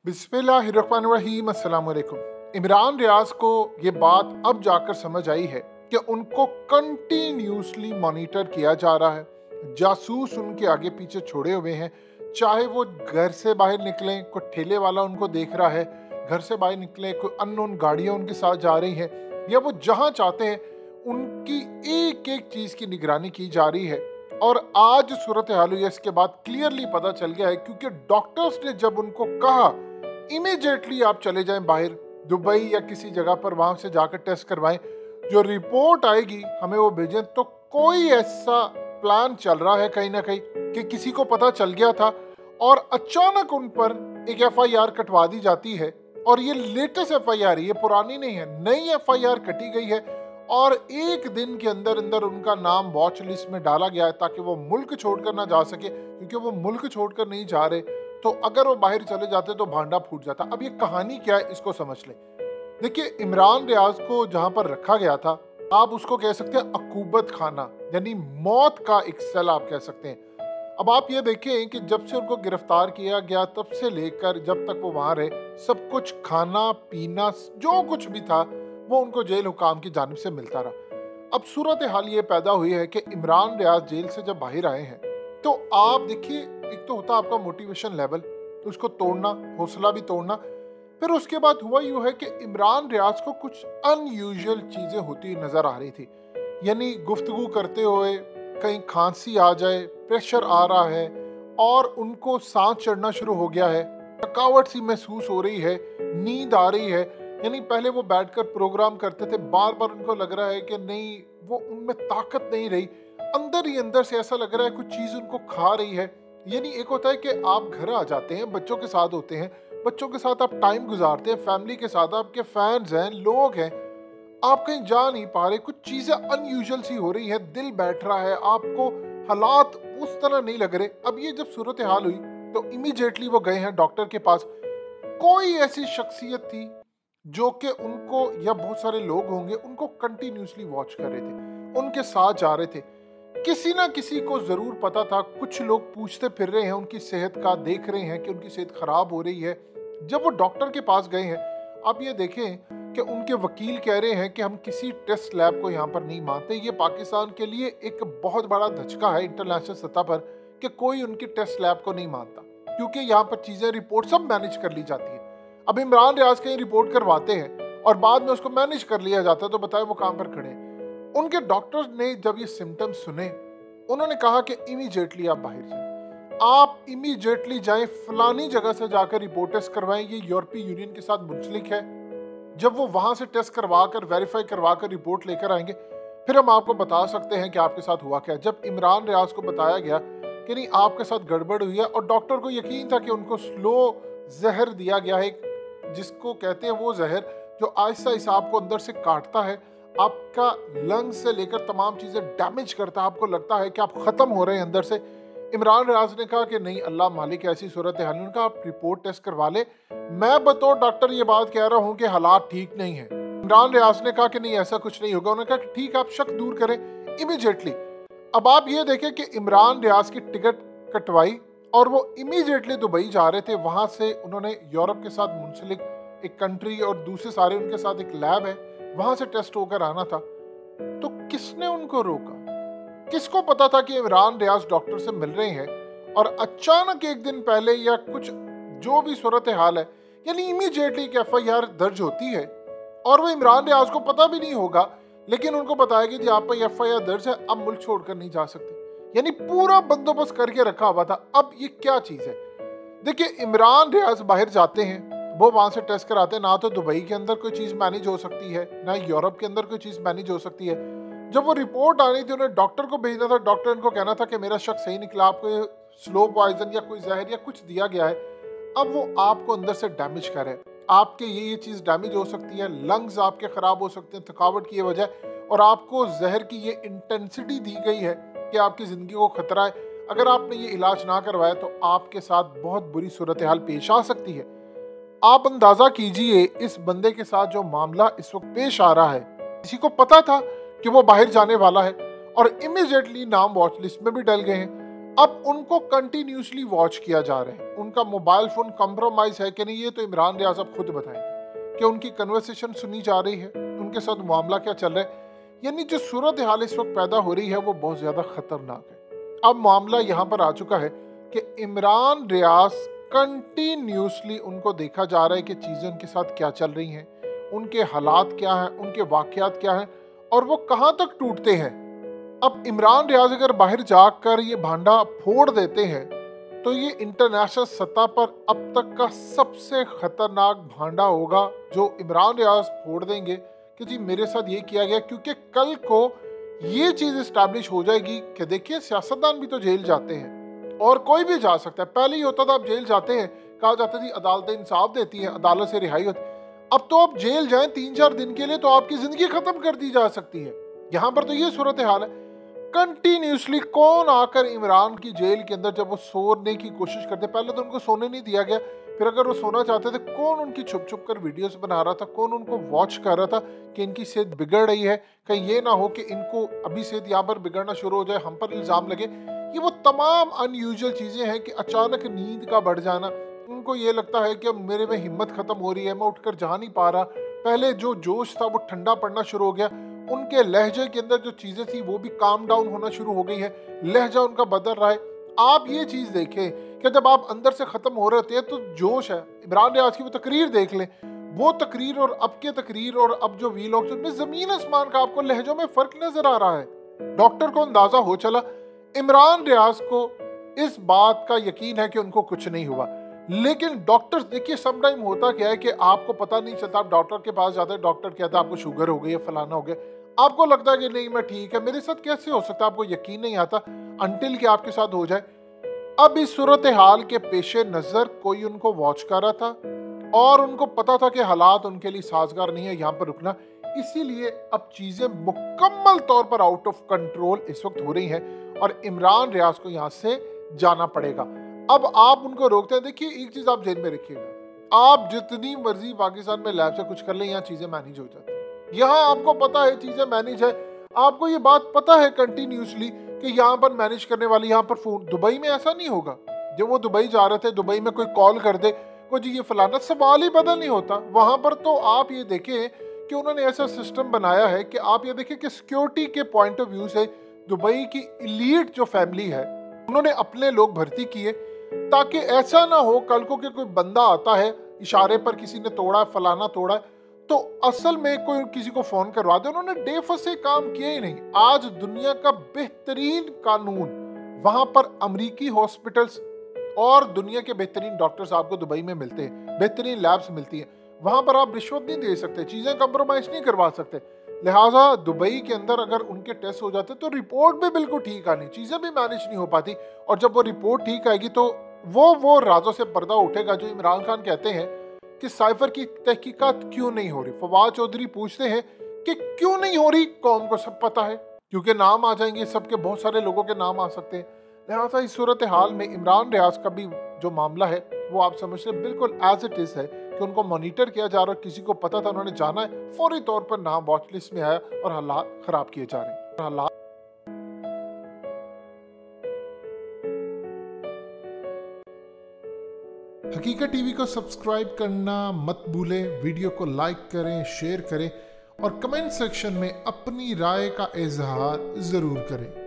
बिस्मिल्लाहिर्रहमानिर्रहीम। अस्सलाम वालेकुम। इमरान रियाज को ये बात अब जाकर समझ आई है कि उनको कंटिन्यूसली मॉनिटर किया जा रहा है। जासूस उनके आगे पीछे छोड़े हुए हैं। चाहे वो घर से बाहर निकलें, कोई ठेले वाला उनको देख रहा है, घर से बाहर निकले कोई अननोन गाड़ियां उनके साथ जा रही हैं, या वो जहां चाहते हैं उनकी एक एक चीज की निगरानी की जा रही है। और आज सूरत हाल हुई है, इसके बाद क्लियरली पता चल गया है, क्योंकि डॉक्टर्स ने जब उनको कहा इमीडिएटली आप चले जाएं बाहर दुबई या किसी जगह पर, वहां से जाकर टेस्ट करवाएं, जो रिपोर्ट आएगी हमें वो भेजें, तो कोई ऐसा प्लान चल रहा है कहीं ना कहीं कि किसी को पता चल गया था और अचानक उन पर एक एफआईआर कटवा दी जाती है। और ये लेटेस्ट एफआईआर है, ये पुरानी नहीं है, नई एफआईआर कटी गई है और एक दिन के अंदर अंदर उनका नाम वॉच लिस्ट में डाला गया है ताकि वो मुल्क छोड़कर ना जा सके, क्योंकि वो मुल्क छोड़कर नहीं जा रहे तो अगर वो बाहर चले जाते तो भांडा फूट जाता। अब ये कहानी क्या है, इसको समझ ले। देखिए, इमरान रियाज को जहां पर रखा गया था, आप उसको कह सकते हैं अकूबत खाना, यानी मौत का एक सेल आप कह सकते हैं। अब आप ये देखें कि जब से उनको गिरफ्तार किया गया तब से लेकर जब तक वो वहां रहे, सब कुछ खाना पीना जो कुछ भी था वो उनको जेल हुकाम की जानिब से मिलता रहा। अब सूरत हाल ये पैदा हुई है कि इमरान रियाज जेल से जब बाहर आए हैं तो आप देखिए, एक तो होता आपका मोटिवेशन लेवल, तो उसको तोड़ना, हौसला भी तोड़ना। फिर उसके बाद हुआ यूं है कि इमरान रियाज को कुछ अनयूजुअल चीजें होती नजर आ रही थी, यानी गुफ्तगू करते हुए कहीं खांसी आ जाए, प्रेशर आ रहा है और उनको सांस चढ़ना शुरू हो गया है, थकावट सी महसूस हो रही है, नींद आ रही है। यानी पहले वो बैठकर प्रोग्राम करते थे, बार बार उनको लग रहा है कि नहीं, वो उनमें ताकत नहीं रही, अंदर ही अंदर से ऐसा लग रहा है कुछ चीज उनको खा रही है। यानी एक होता है कि आप घर आ जाते हैं, बच्चों के साथ होते हैं, बच्चों के साथ आप टाइम गुजारते हैं, फैमिली के साथ, आपके फैंस हैं, लोग हैं, आप कहीं जा नहीं पा रहे, कुछ चीजें अनयूजुअल सी हो रही है, दिल बैठ रहा है, आपको हालात उस तरह नहीं लग रहे। अब ये जब सूरत हाल हुई तो इमीडिएटली वो गए हैं डॉक्टर के पास। कोई ऐसी शख्सियत थी जो कि उनको, या बहुत सारे लोग होंगे, उनको कंटिन्यूसली वॉच कर रहे थे, उनके साथ जा रहे थे। किसी ना किसी को जरूर पता था, कुछ लोग पूछते फिर रहे हैं उनकी सेहत का, देख रहे हैं कि उनकी सेहत खराब हो रही है। जब वो डॉक्टर के पास गए हैं, आप ये देखें कि उनके वकील कह रहे हैं कि हम किसी टेस्ट लैब को यहाँ पर नहीं मानते। ये पाकिस्तान के लिए एक बहुत बड़ा धचका है इंटरनेशनल सतह पर कि कोई उनकी टेस्ट लैब को नहीं मानता, क्योंकि यहाँ पर चीजें, रिपोर्ट सब मैनेज कर ली जाती है। अब इमरान रियाज कहीं रिपोर्ट करवाते हैं और बाद में उसको मैनेज कर लिया जाता है, तो बताए वो कहां पर खड़े हैं। उनके डॉक्टर्स ने जब ये सिम्टम्स सुने, उन्होंने कहा कि इमीडिएटली आप बाहर जाएं, आप इमीडिएटली जाएं, फलानी जगह से जाकर रिपोर्ट टेस्ट करवाएं, ये यूरोपीय यूनियन के साथ मुंसलिक है। जब वो वहां से टेस्ट करवा कर, वेरीफाई करवा कर रिपोर्ट लेकर आएंगे, फिर हम आपको बता सकते हैं कि आपके साथ हुआ क्या। जब इमरान रियाज को बताया गया कि नहीं, आपके साथ गड़बड़ हुई है, और डॉक्टर को यकीन था कि उनको स्लो जहर दिया गया है, जिसको कहते हैं वो जहर जो आहिस्ता आहिस्ता आपको अंदर से काटता है, आपका लंग से लेकर तमाम चीजें डैमेज करता है, आपको लगता है कि आप खत्म हो रहे हैं अंदर से। इमरान रियाज ने कहा कि नहीं, अल्लाह मालिक, ऐसी सूरत हाल है, उनका आप रिपोर्ट टेस्ट करवा ले, मैं बतौर डॉक्टर ये बात कह रहा हूँ कि हालात ठीक नहीं है। इमरान रियाज ने कहा कि नहीं, ऐसा कुछ नहीं होगा। उन्होंने कहा कि ठीक, आप शक दूर करें इमीडिएटली। अब आप ये देखें कि इमरान रियाज की टिकट कटवाई और वो इमीडिएटली दुबई जा रहे थे। वहां से उन्होंने यूरोप के साथ मुंसलिक एक कंट्री और दूसरे सारे उनके साथ एक लैब है, वहां से टेस्ट होकर आना था। तो किसने उनको रोका? किसको पता था कि इमरान रियाज डॉक्टर से मिल रहे हैं और अचानक एक दिन पहले या कुछ जो भी सूरत हाल है, यानी इमीडिएटली एक एफआईआर दर्ज होती है और वो इमरान रियाज को पता भी नहीं होगा, लेकिन उनको बताया कि जी आप पर एफआईआर दर्ज है, अब मुल्क छोड़कर नहीं जा सकते। यानी पूरा बंदोबस्त करके रखा हुआ था। अब ये क्या चीज है? देखिए, इमरान रियाज बाहर जाते हैं, वो वहां से टेस्ट कराते हैं, ना तो दुबई के अंदर कोई चीज मैनेज हो सकती है, ना यूरोप के अंदर कोई चीज मैनेज हो सकती है। जब वो रिपोर्ट आनी थी, उन्हें डॉक्टर को भेजना था, डॉक्टर इनको कहना था कि मेरा शक सही निकला, आपको स्लो पॉइजन या कोई जहर या कुछ दिया गया है। अब वो आपको अंदर से डैमेज करे, आपके ये चीज डैमेज हो सकती है, लंग्स आपके खराब हो सकते हैं थकावट की वजह, और आपको जहर की ये इंटेंसिटी दी गई है कि आपकी जिंदगी को खतरा है। अगर आपने ये इलाज ना करवाया तो आपके साथ बहुत बुरी सूरत हाल पेश आ सकती है। आप अंदाजा कीजिए इस बंदे के साथ जो मामला इस वक्त पेश आ रहा है, किसी को पता था कि वो बाहर जाने वाला है और इमीडिएटली नाम वॉच लिस्ट में भी डल गए हैं। अब उनको कंटिन्यूसली वॉच किया जा रहा है। उनका मोबाइल फोन कॉम्प्रोमाइज है कि नहीं, ये तो इमरान रियाज अब खुद बताएंगे कि उनकी कन्वर्सेशन सुनी जा रही है, उनके साथ मामला क्या चल रहा है। यानी जो सूरत हाल इस वक्त पैदा हो रही है वो बहुत ज्यादा खतरनाक है। अब मामला यहाँ पर आ चुका है कि इमरान रियाज कंटिन्यूसली उनको देखा जा रहा है कि चीजें उनके साथ क्या चल रही हैं, उनके हालात क्या हैं, उनके वाकयात क्या हैं और वो कहाँ तक टूटते हैं। अब इमरान रियाज अगर बाहर जाकर ये भांडा फोड़ देते हैं तो ये इंटरनेशनल सतह पर अब तक का सबसे खतरनाक भांडा होगा जो इमरान रियाज फोड़ देंगे कि जी मेरे साथ ये किया गया। क्योंकि कल को ये चीज इस्टेब्लिश हो जाएगी कि देखिए सियासतदान भी तो जेल जाते हैं और कोई भी जा सकता है। पहले ही होता था आप जेल जाते हैं, कहा जाता थी अदालतें इंसाफ देती हैं, अदालत से रिहाई होती। अब तो आप जेल जाएं 3-4 दिन के लिए तो आपकी जिंदगी खत्म कर दी जा सकती है। यहाँ पर तो ये सूरत हाल है। कंटिन्यूसली कौन आकर इमरान की जेल के अंदर जब वो सोने की कोशिश करते, पहले तो उनको सोने नहीं दिया गया, फिर अगर वो सोना चाहते थे कौन उनकी छुप छुप कर वीडियोस बना रहा था, कौन उनको वॉच कर रहा था कि इनकी सेहत बिगड़ रही है, कहीं ये ना हो कि इनको अभी सेहत यहाँ पर बिगड़ना शुरू हो जाए, हम पर इल्जाम लगे। ये वो तमाम अनयूजुअल चीजें हैं कि अचानक नींद का बढ़ जाना, उनको ये लगता है कि अब मेरे में हिम्मत खत्म हो रही है, मैं उठकर जा नहीं पा रहा, पहले जो जोश था वो ठंडा पड़ना शुरू हो गया, उनके लहजे के अंदर जो चीजें थी वो भी काम डाउन होना शुरू हो गई है, लहजा उनका बदल रहा है। आप ये चीज देखें कि जब आप अंदर से खत्म हो रहे होते हैं तो जोश है। इमरान रियाज की वो तकरीर देख लें, वो तकरीर और अब के तकरीर और अब जो वीलॉग्स, उनमें जमीन आसमान का आपको लहजों में फर्क नजर आ रहा है। डॉक्टर को अंदाजा हो चला, इमरान रियाज को इस बात का यकीन है कि उनको कुछ नहीं हुआ। लेकिन डॉक्टर देखिए समटाइम होता क्या है कि आपको पता नहीं चलता, आप डॉक्टर के पास जाते हैं, डॉक्टर कहता है आपको शुगर हो गई है, फलाना हो गया, आपको लगता है कि नहीं मैं ठीक है, मेरे साथ कैसे हो सकता है, आपको यकीन नहीं आता अंटिल कि आपके साथ हो जाए। अब इस सूरत हाल के पेशे नजर कोई उनको वॉच कर रहा था और उनको पता था कि हालात उनके लिए साजगार नहीं है यहाँ पर रुकना, इसीलिए अब चीजें मुकम्मल तौर पर आउट ऑफ कंट्रोल इस वक्त हो रही हैं और इमरान रियाज को यहाँ से जाना पड़ेगा। अब आप उनको रोकते हैं। देखिए एक चीज आप जेल में रखिएगा, आप जितनी मर्जी पाकिस्तान में लैब से कुछ कर लें, यहाँ चीजें मैनेज हो जाती है, यहाँ आपको पता है चीजें मैनेज है, आपको ये बात पता है कंटिन्यूसली कि यहाँ पर मैनेज करने वाली, यहाँ पर फोन। दुबई में ऐसा नहीं होगा, जब वो दुबई जा रहे थे, दुबई में कोई कॉल कर दे कोई जी ये फलाना, सवाल ही बदल नहीं होता। वहां पर तो आप ये देखें कि उन्होंने ऐसा सिस्टम बनाया है कि आप ये देखें कि सिक्योरिटी के पॉइंट ऑफ व्यू से दुबई की इलीट जो फैमिली है उन्होंने अपने लोग भर्ती किए ताकि ऐसा ना हो कल को कि कोई बंदा आता है, इशारे पर किसी ने तोड़ा, फलाना तोड़ा, तो असल में कोई किसी को फोन करवा दे। उन्होंने बेफस से काम किया ही नहीं। आज दुनिया का बेहतरीन कानून, वहां पर अमेरिकी हॉस्पिटल्स और दुनिया के बेहतरीन डॉक्टर्स आपको दुबई में मिलते हैं, बेहतरीन लैब्स मिलती हैं, वहां पर आप रिश्वत नहीं दे सकते, चीजें कंप्रोमाइज नहीं करवा सकते। लिहाजा दुबई के अंदर अगर उनके टेस्ट हो जाते तो रिपोर्ट भी बिल्कुल ठीक आनी, चीजें भी मैनेज नहीं हो पाती, और जब वो रिपोर्ट ठीक आएगी तो वो राजों से पर्दा उठेगा जो इमरान खान कहते हैं कि साइफर की तहकीकात क्यों नहीं हो रही। फवाद चौधरी पूछते हैं कि क्यों नहीं हो रही, कौम को सब पता है, क्योंकि नाम आ जाएंगे सबके, बहुत सारे लोगों के नाम आ सकते हैं। लिहाजा इस सूरत हाल में इमरान रियाज का भी जो मामला है वो आप समझ लें बिल्कुल एज इट इज है कि उनको मॉनिटर किया जा रहा है, किसी को पता था, उन्होंने जाना है, फौरी तौर पर नाम वॉच लिस्ट में आया और हालात खराब किए जा रहे हैं। हकीकत टीवी को सब्सक्राइब करना मत भूलें, वीडियो को लाइक करें, शेयर करें और कमेंट सेक्शन में अपनी राय का इजहार जरूर करें।